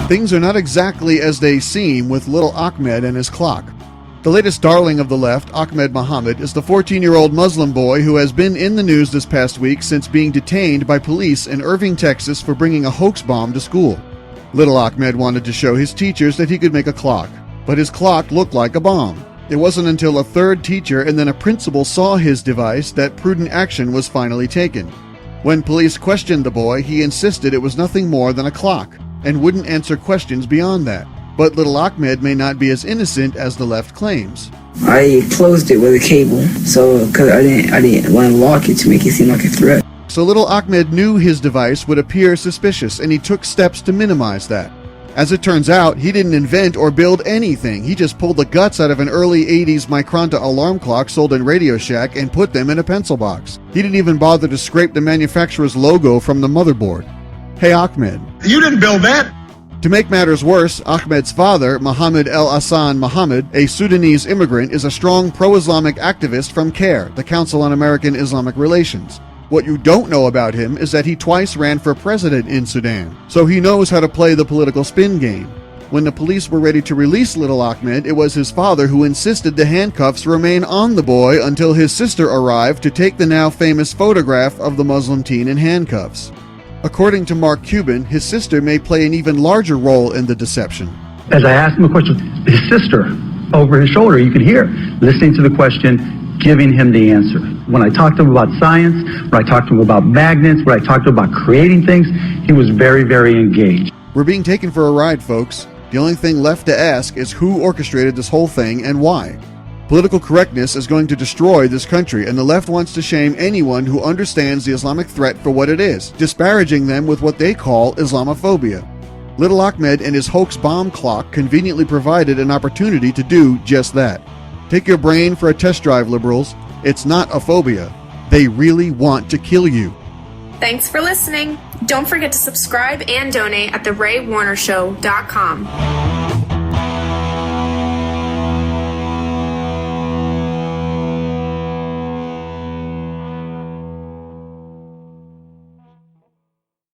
Things are not exactly as they seem with little Ahmed and his clock. The latest darling of the left, Ahmed Mohamed, is the 14-year-old Muslim boy who has been in the news this past week since being detained by police in Irving, Texas for bringing a hoax bomb to school. Little Ahmed wanted to show his teachers that he could make a clock, but his clock looked like a bomb. It wasn't until a third teacher and then a principal saw his device that prudent action was finally taken. When police questioned the boy, he insisted it was nothing more than a clock and wouldn't answer questions beyond that. But little Ahmed may not be as innocent as the left claims. I closed it with a cable, because I didn't want to lock it to make it seem like a threat. So little Ahmed knew his device would appear suspicious, and he took steps to minimize that. As it turns out, he didn't invent or build anything. He just pulled the guts out of an early 80s Micronta alarm clock sold in Radio Shack and put them in a pencil box. He didn't even bother to scrape the manufacturer's logo from the motherboard. Hey Ahmed. You didn't build that! To make matters worse, Ahmed's father, Mohammed El Hassan Mohammed, a Sudanese immigrant, is a strong pro-Islamic activist from CARE, the Council on American Islamic Relations. What you don't know about him is that he twice ran for president in Sudan, so he knows how to play the political spin game. When the police were ready to release little Ahmed, it was his father who insisted the handcuffs remain on the boy until his sister arrived to take the now famous photograph of the Muslim teen in handcuffs. According to Mark Cuban, his sister may play an even larger role in the deception. As I asked him a question, his sister, over his shoulder, you could hear, listening to the question, giving him the answer. When I talked to him about science, when I talked to him about magnets, when I talked to him about creating things, he was very, very engaged. We're being taken for a ride, folks. The only thing left to ask is who orchestrated this whole thing and why. Political correctness is going to destroy this country, and the left wants to shame anyone who understands the Islamic threat for what it is, disparaging them with what they call Islamophobia. Little Ahmed and his hoax bomb clock conveniently provided an opportunity to do just that. Take your brain for a test drive, liberals. It's not a phobia. They really want to kill you. Thanks for listening. Don't forget to subscribe and donate at theraywarnershow.com.